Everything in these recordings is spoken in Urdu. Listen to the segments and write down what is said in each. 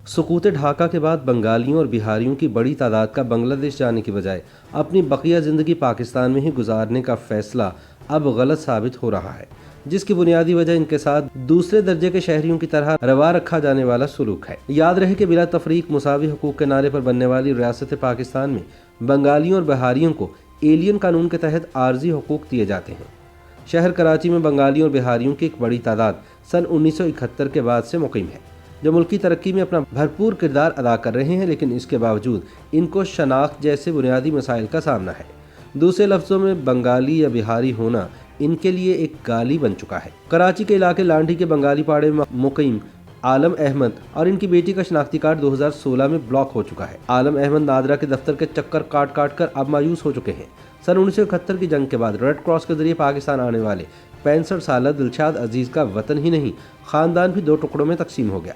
سقوط ڈھاکہ کے بعد بنگالیوں اور بہاریوں کی بڑی تعداد کا بنگلہ دیش جانے کی بجائے اپنی بقیہ زندگی پاکستان میں ہی گزارنے کا فیصلہ اب غلط ثابت ہو رہا ہے، جس کی بنیادی وجہ ان کے ساتھ دوسرے درجے کے شہریوں کی طرح روا رکھا جانے والا سلوک ہے۔ یاد رہے کہ بلا تفریق مساوی حقوق کے نعرے پر بننے والی ریاست پاکستان میں بنگالیوں اور بہاریوں کو ایلین قانون کے تحت عارضی حقوق دیے جاتے ہیں۔ شہر کراچی میں بنگالیوں اور بہاریوں کی ایک بڑی تعداد سن 1971 کے بعد سے مقیم ہے، جو ملکی ترقی میں اپنا بھرپور کردار ادا کر رہے ہیں، لیکن اس کے باوجود ان کو شناخت جیسے بنیادی مسائل کا سامنا ہے۔ دوسرے لفظوں میں بنگالی یا بہاری ہونا ان کے لیے ایک گالی بن چکا ہے۔ کراچی کے علاقے لانڈھی کے بنگالی پاڑے میں مقیم عالم احمد اور ان کی بیٹی کا شناختی کارڈ 2016 میں بلاک ہو چکا ہے۔ عالم احمد نادرا کے دفتر کے چکر کاٹ کر اب مایوس ہو چکے ہیں۔ سن 1971 کی جنگ کے بعد ریڈ کراس کے ذریعے پاکستان آنے والے 65 سالہ دلشاد عزیز کا وطن ہی نہیں، خاندان بھی 2 ٹکڑوں میں تقسیم ہو گیا۔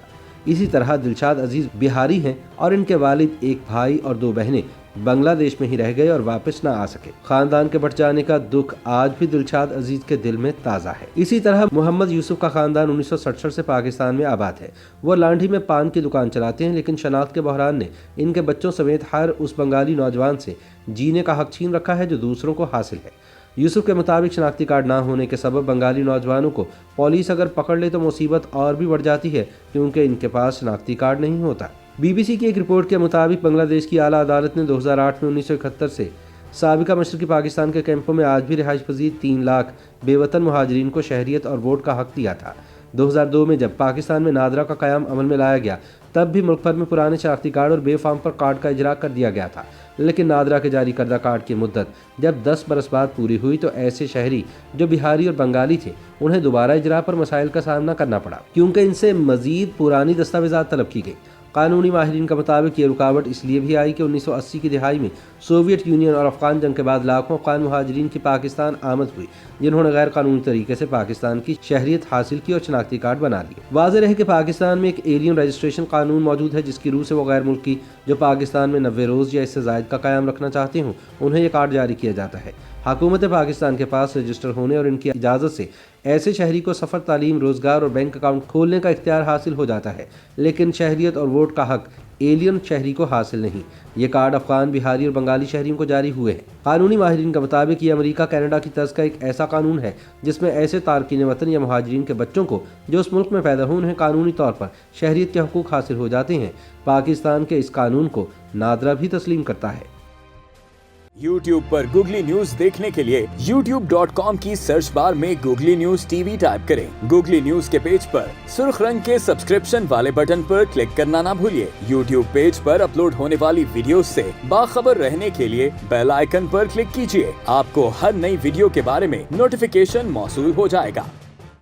اسی طرح دلشاد عزیز بہاری ہیں اور ان کے والد، ایک بھائی اور 2 بہنیں بنگلہ دیش میں ہی رہ گئے اور واپس نہ آ سکے۔ خاندان کے بٹ جانے کا دکھ آج بھی دلشاد عزیز کے دل میں تازہ ہے۔ اسی طرح محمد یوسف کا خاندان 1967 سے پاکستان میں آباد ہے۔ وہ لانڈھی میں پان کی دکان چلاتے ہیں، لیکن شناخت کے بحران نے ان کے بچوں سمیت ہر اس بنگالی نوجوان سے جینے کا حق چھین رکھا ہے جو دوسروں کو حاصل ہے۔ یوسف کے مطابق شناختی کارڈ نہ ہونے کے سبب بنگالی نوجوانوں کو پولیس اگر پکڑ لے تو مصیبت اور بھی بڑھ جاتی ہے، کیونکہ ان کے پاس شناختی کارڈ نہیں ہوتا۔ بی بی سی کی ایک رپورٹ کے مطابق بنگلہ دیش کی اعلیٰ عدالت نے 2008 میں 1971 سے سابقہ مشرقی پاکستان کے کیمپوں میں آج بھی رہائش پذیر 3 لاکھ بے وطن مہاجرین کو شہریت اور ووٹ کا حق دیا تھا۔ 2002 میں جب پاکستان میں نادرا کا قیام عمل میں لایا گیا، تب بھی ملک بھر میں پرانے شناختی کارڈ اور بے فارم پر کارڈ کا اجرا کر دیا گیا تھا، لیکن نادرا کے جاری کردہ کارڈ کی مدت جب 10 برس بعد پوری ہوئی تو ایسے شہری جو بہاری اور بنگالی تھے انہیں دوبارہ اجرا پر مسائل کا سامنا کرنا پڑا، کیونکہ ان سے مزید پرانی دستاویزات طلب کی گئی۔ قانونی ماہرین کا مطابق یہ رکاوٹ اس لیے بھی آئی کہ 1980 کی دہائی میں سوویت یونین اور افغان جنگ کے بعد لاکھوں افغان مہاجرین کی پاکستان آمد ہوئی، جنہوں نے غیر قانونی طریقے سے پاکستان کی شہریت حاصل کی اور شناختی کارڈ بنا لیے۔ واضح رہے کہ پاکستان میں ایک ایلین رجسٹریشن قانون موجود ہے، جس کی روح سے وہ غیر ملکی جو پاکستان میں 90 روز یا اس سے زائد کا قیام رکھنا چاہتے ہوں انہیں یہ کارڈ جاری کیا جاتا ہے۔ حکومت پاکستان کے پاس رجسٹر ہونے اور ان کی اجازت سے ایسے شہری کو سفر، تعلیم، روزگار اور بینک اکاؤنٹ کھولنے کا اختیار حاصل ہو جاتا ہے، لیکن شہریت اور ووٹ کا حق ایلین شہری کو حاصل نہیں۔ یہ کارڈ افغان، بہاری اور بنگالی شہریوں کو جاری ہوئے ہیں۔ قانونی ماہرین کا مطابق یہ امریکہ، کینیڈا کی طرز کا ایک ایسا قانون ہے جس میں ایسے تارکین وطن یا مہاجرین کے بچوں کو جو اس ملک میں پیدا ہوئے انہیں قانونی طور پر شہریت کے حقوق حاصل ہو جاتے ہیں۔ پاکستان کے اس قانون کو نادرا بھی تسلیم کرتا ہے۔ YouTube پر گوگلی نیوز دیکھنے کے لیے youtube.com کی سرچ بار میں googly news T V type کریں۔ گوگلی نیوز کے پیج پر سرخ رنگ کے سبسکرپشن والے بٹن پر کلک کرنا نہ بھولیے۔ YouTube پیج پر اپلوڈ ہونے والی ویڈیوز سے باخبر رہنے کے لیے بیل آئیکن پر کلک کیجیے۔ آپ کو ہر نئی ویڈیو کے بارے میں نوٹیفیکیشن موصول ہو جائے گا۔